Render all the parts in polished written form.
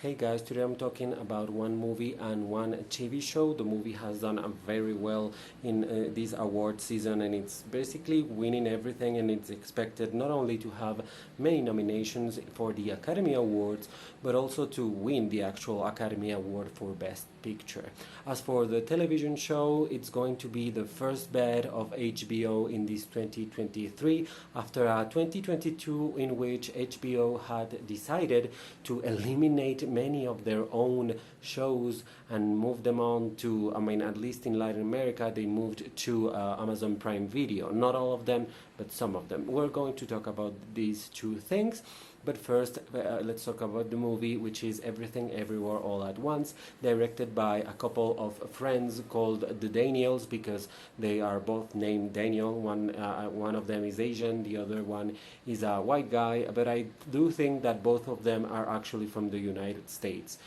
Hey guys, today I'm talking about one movie and one TV show. The movie has done very well in this award season, and it's basically winning everything, and it's expected not only to have many nominations for the Academy Awards but also to win the actual Academy Award for Best Picture. As for the television show, it's going to be the first bet of HBO in this 2023 after a 2022 in which HBO had decided to eliminate many of their own shows and move them on to, at least in Latin America, they moved to Amazon Prime Video. Not all of them, but some of them. We're going to talk about these two things. But first, let's talk about the movie, which is Everything Everywhere All at Once, directed by a couple of friends called the Daniels, because they are both named Daniel. One of them is Asian, the other one is a white guy, but I do think that both of them are actually from the United States.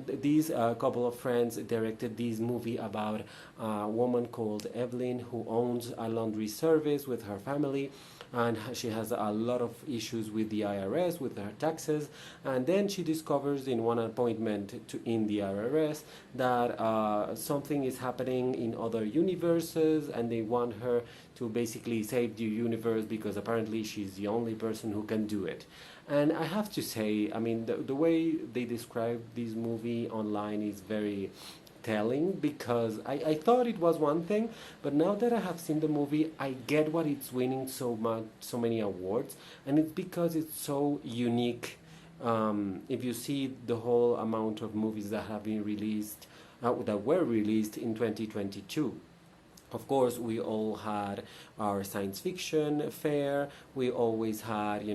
These couple of friends directed this movie about a woman called Evelyn who owns a laundry service with her family, and she has a lot of issues with the IRS, with her taxes, and then she discovers in one appointment in the IRS that something is happening in other universes, and they want her to basically save the universe because apparently she's the only person who can do it. And I have to say, the way they describe this movie online is very telling, because I thought it was one thing, but now that I have seen the movie, I get what it's winning so many awards, and it's because it's so unique. If you see the whole amount of movies that have been released, that were released in 2022. Of course, we all had our science fiction fare. We always had,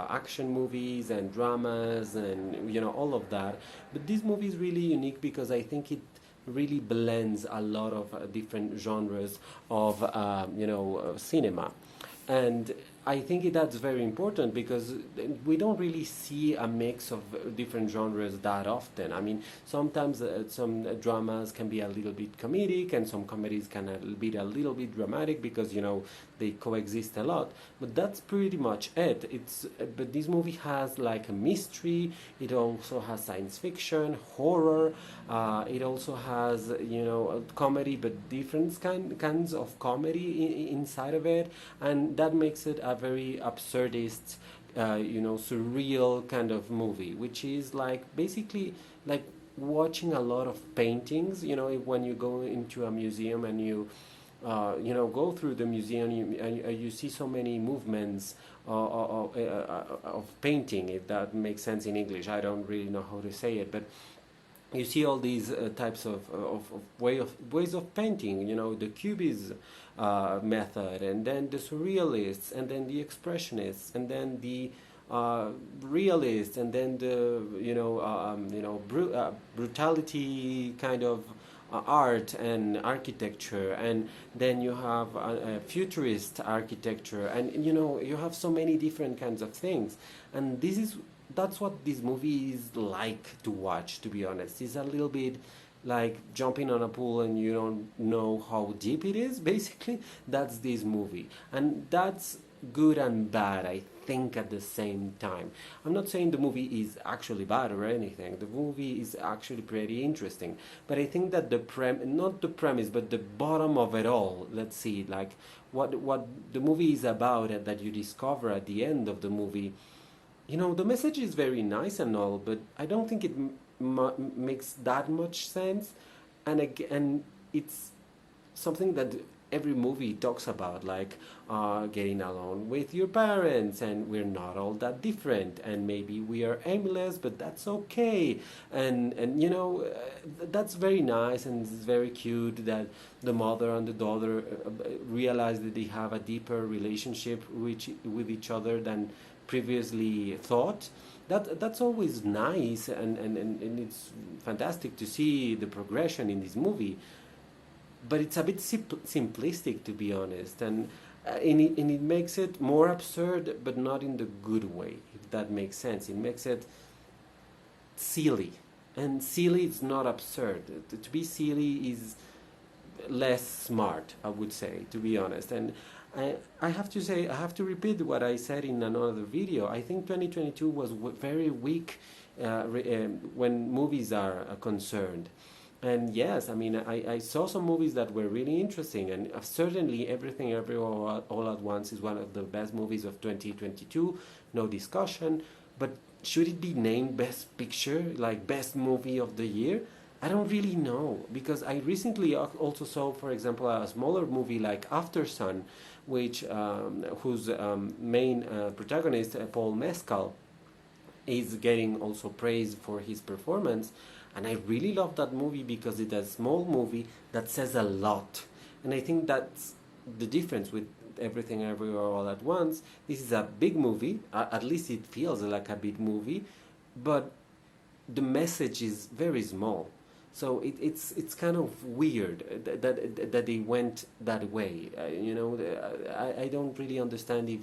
action movies and dramas and, all of that. But this movie is really unique because I think it really blends a lot of different genres of, cinema. And I think that's very important because we don't really see a mix of different genres that often. Sometimes some dramas can be a little bit comedic, and some comedies can be a little bit dramatic because they coexist a lot. But that's pretty much it. But this movie has like a mystery. It also has science fiction, horror. It also has comedy, but different kinds of comedy inside of it, and that makes it a very absurdist, surreal kind of movie, which is basically like watching a lot of paintings. When you go into a museum and you go through the museum, you see so many movements of painting, if that makes sense in English. I don't really know how to say it, but you see all these types of ways of painting, the cubist method, and then the surrealists, and then the expressionists, and then the realists, and then the brutality kind of art and architecture, and then you have futurist architecture, and you have so many different kinds of things, and that's what this movie is like to watch, to be honest. It's a little bit like jumping on a pool and you don't know how deep it is, basically. That's this movie. And that's good and bad, I think, at the same time. I'm not saying the movie is actually bad or anything. The movie is actually pretty interesting. But I think that not the premise, but the bottom of it all, let's see, like what the movie is about, that you discover at the end of the movie. The message is very nice and all, but I don't think it makes that much sense. And it's something that every movie talks about, like getting along with your parents, and we're not all that different, and maybe we are aimless, but that's okay. And that's very nice, and it's very cute that the mother and the daughter realize that they have a deeper relationship with each other than previously thought. That's always nice, and it's fantastic to see the progression in this movie, but it's a bit simplistic, to be honest, and it makes it more absurd, but not in the good way, if that makes sense. It makes it silly, and silly is not absurd. To be silly is less smart, I would say, to be honest. And I have to say, I have to repeat what I said in another video. I think 2022 was very weak when movies are concerned. And yes, I mean, I saw some movies that were really interesting, and certainly Everything Everywhere All at Once is one of the best movies of 2022, no discussion. But should it be named Best Picture, like Best Movie of the Year? I don't really know, because I recently also saw, for example, a smaller movie like After Sun, which whose main protagonist, Paul Mescal, is getting also praise for his performance. And I really love that movie because it's a small movie that says a lot. And I think that's the difference with Everything Everywhere All at Once. This is a big movie, at least it feels like a big movie, but the message is very small. So it's kind of weird that they went that way. I don't really understand if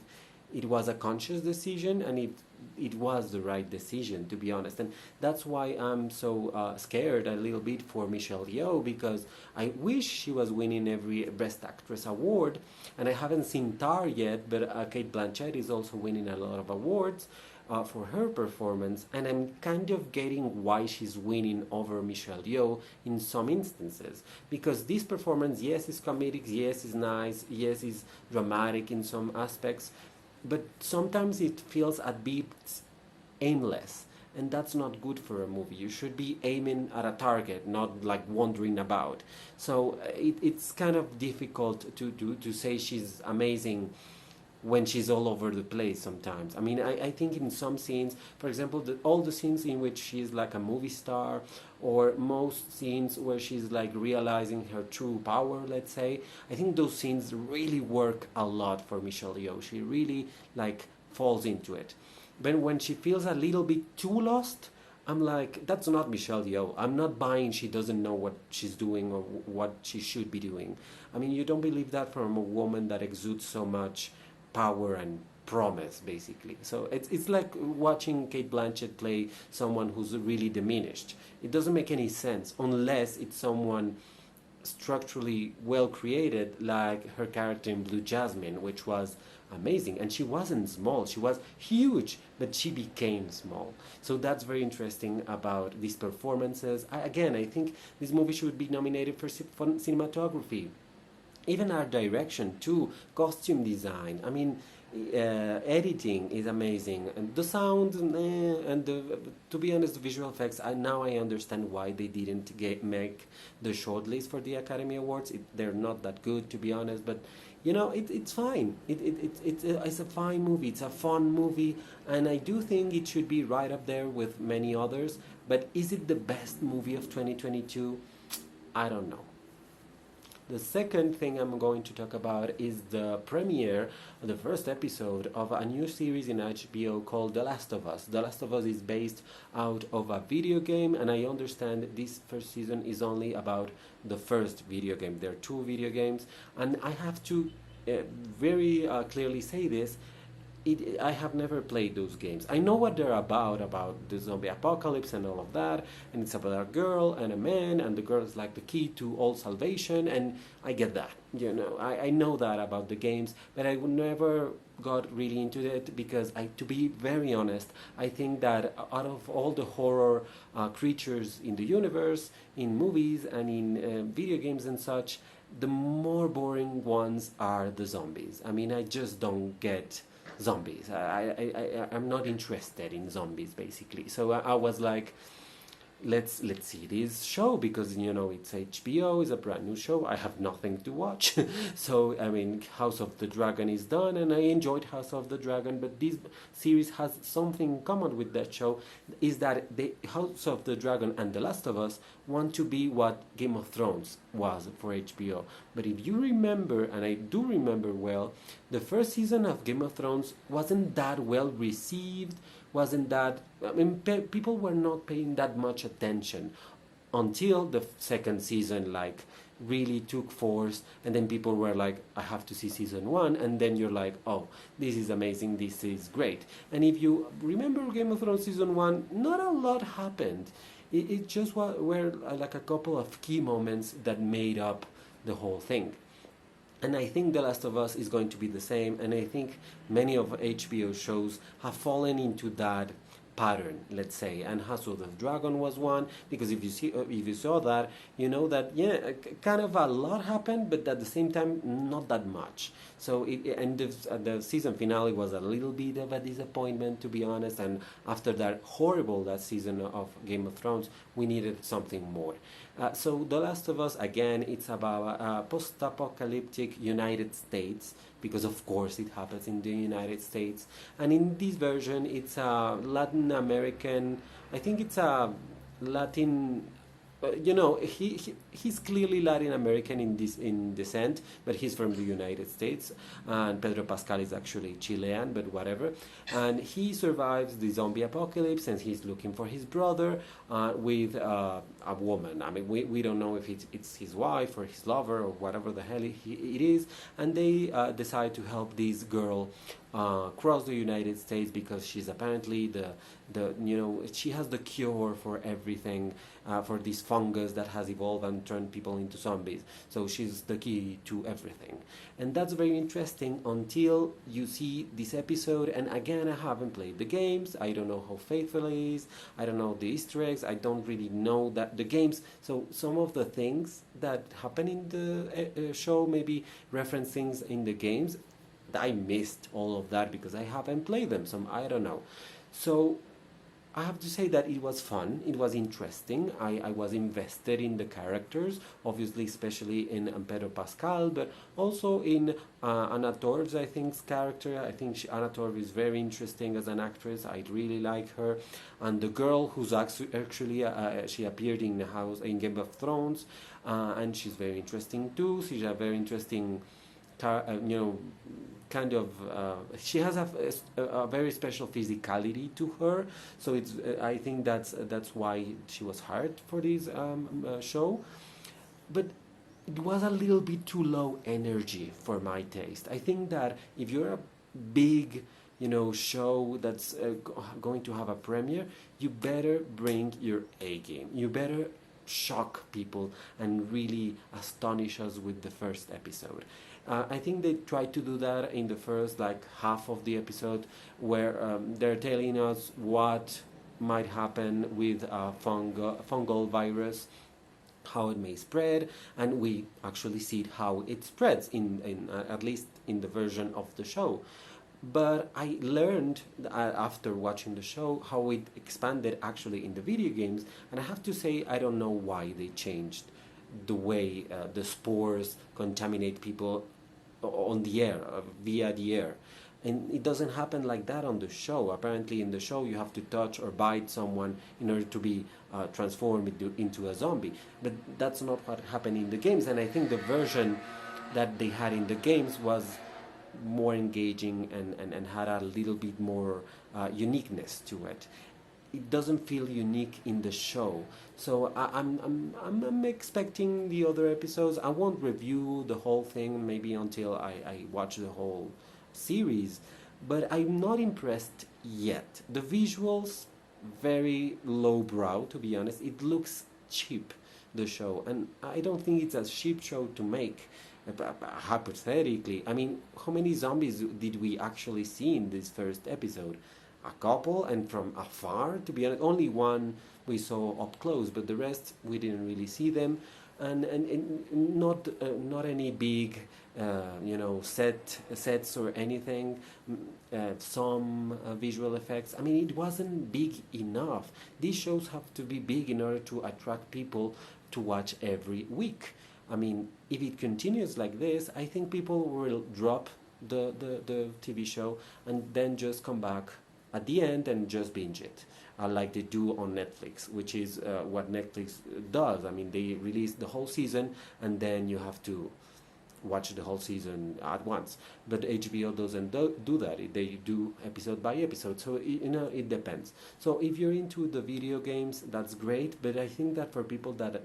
it was a conscious decision and if it was the right decision, to be honest. And that's why I'm so scared a little bit for Michelle Yeoh, because I wish she was winning every Best Actress award. And I haven't seen Tar yet, but Kate Blanchett is also winning a lot of awards for her performance, and I'm kind of getting why she's winning over Michelle Yeoh in some instances. Because this performance, yes, is comedic, yes, is nice, yes, is dramatic in some aspects, but sometimes it feels a bit aimless, and that's not good for a movie. You should be aiming at a target, not like wandering about. So it's kind of difficult to say she's amazing when she's all over the place sometimes. I mean, I think in some scenes, for example, all the scenes in which she's like a movie star, or most scenes where she's like realizing her true power, let's say, I think those scenes really work a lot for Michelle Yeoh. She really like falls into it. But when she feels a little bit too lost, I'm like, that's not Michelle Yeoh. I'm not buying she doesn't know what she's doing or what she should be doing. I mean, you don't believe that from a woman that exudes so much power and promise, basically. So it's like watching Kate Blanchett play someone who's really diminished. It doesn't make any sense unless it's someone structurally well created, like her character in Blue Jasmine, which was amazing. And she wasn't small, she was huge, but she became small. So that's very interesting about these performances. I think this movie should be nominated for cinematography, even art direction too, costume design. I mean, editing is amazing, and the sound, and to be honest, the visual effects. Now I understand why they didn't make the shortlist for the Academy Awards. They're not that good, to be honest, but it's fine. It's a fine movie. It's a fun movie, and I do think it should be right up there with many others. But is it the best movie of 2022? I don't know. The second thing I'm going to talk about is the premiere, the first episode of a new series in HBO called The Last of Us. The Last of Us is based out of a video game, and I understand this first season is only about the first video game. There are two video games, and I have to very clearly say this. I have never played those games. I know what they're about the zombie apocalypse and all of that, and it's about a girl and a man, and the girl is like the key to all salvation, and I get that. I know that about the games, but I would never got really into it because, to be very honest, I think that out of all the horror creatures in the universe, in movies and in video games and such, the more boring ones are the zombies. I mean, I just don't get zombies. I'm not interested in zombies, basically. So I was like, let's see this show, because it's HBO, it's a brand new show. I have nothing to watch. So I mean, House of the Dragon is done, and I enjoyed House of the Dragon, but this series has something in common with that show, is that the House of the Dragon and The Last of Us want to be what Game of Thrones was for HBO. But if you remember, and I do remember well, the first season of Game of Thrones wasn't that well received, wasn't that, I mean, people were not paying that much attention until the second season like really took force, and then people were like, I have to see season one, and then you're like, oh, this is amazing, this is great. And if you remember Game of Thrones season one, not a lot happened. It just were like a couple of key moments that made up the whole thing. And I think The Last of Us is going to be the same, and I think many of HBO shows have fallen into that pattern, let's say. And House of the Dragon was one, because if you saw that, you know that kind of a lot happened, but at the same time not that much. So the season finale was a little bit of a disappointment, to be honest. And after that season of Game of Thrones, we needed something more. So The Last of Us, again, it's about a post-apocalyptic United States, because of course it happens in the United States. And in this version, it's a Latin American, I think it's a Latin, he's clearly Latin American in descent, but he's from the United States. And Pedro Pascal is actually Chilean, but whatever. And he survives the zombie apocalypse, and he's looking for his brother with a woman. I mean, we don't know if it's his wife or his lover or whatever the hell it is. And they decide to help this girl cross the United States, because she's apparently she has the cure for everything, for this fungus that has evolved and turned people into zombies. So she's the key to everything. And that's very interesting until you see this episode. And again, I haven't played the games. I don't know how faithful it is. I don't know the Easter eggs. I don't really know that the games. So some of the things that happen in the show, maybe reference things in the games. I missed all of that because I haven't played them, so I don't know. So I have to say that it was fun, it was interesting, I was invested in the characters, obviously especially in Pedro Pascal, but also in Anna Torv's, I think, character. I think Anna Torv is very interesting as an actress, I really like her. And the girl who's actually, she appeared in Game of Thrones, and she's very interesting too. She's a very interesting kind of she has a very special physicality to her, so it's I think that's why she was hired for this show. But it was a little bit too low energy for my taste. I think that if you're a big show that's going to have a premiere, you better bring your A game. You better shock people and really astonish us with the first episode. I think they tried to do that in the first half of the episode, where they're telling us what might happen with a fungal virus, how it may spread, and we actually see how it spreads in at least in the version of the show. But I learned after watching the show how it expanded actually in the video games, and I have to say I don't know why they changed the way the spores contaminate people on the air, via the air. And it doesn't happen like that on the show. Apparently in the show you have to touch or bite someone in order to be transformed into a zombie. But that's not what happened in the games, and I think the version that they had in the games was more engaging and had a little bit more uniqueness to it. It doesn't feel unique in the show, so I'm expecting the other episodes. I won't review the whole thing maybe until I watch the whole series, but I'm not impressed yet. The visuals, very lowbrow, to be honest. It looks cheap, the show, and I don't think it's a cheap show to make. Hypothetically, I mean, how many zombies did we actually see in this first episode? A couple, and from afar, to be honest. Only one we saw up close, but the rest we didn't really see them, and not any big sets or anything. Some visual effects. I mean, it wasn't big enough. These shows have to be big in order to attract people to watch every week. I mean, if it continues like this, I think people will drop the TV show and then just come back at the end and just binge it, like they do on Netflix, which is what Netflix does. I mean, they release the whole season and then you have to watch the whole season at once. But HBO doesn't do that. They do episode by episode, so it depends. So if you're into the video games, that's great, but I think that for people that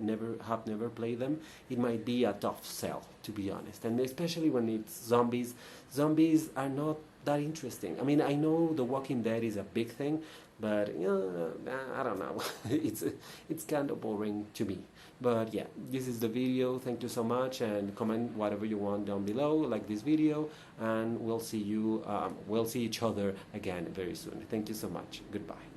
have never played them, it might be a tough sell, to be honest. And especially when it's zombies are not that interesting. I mean, I know The Walking Dead is a big thing, but I don't know. It's kind of boring to me. But yeah, this is the video. Thank you so much, and comment whatever you want down below, like this video, and we'll see each other again very soon. Thank you so much. Goodbye.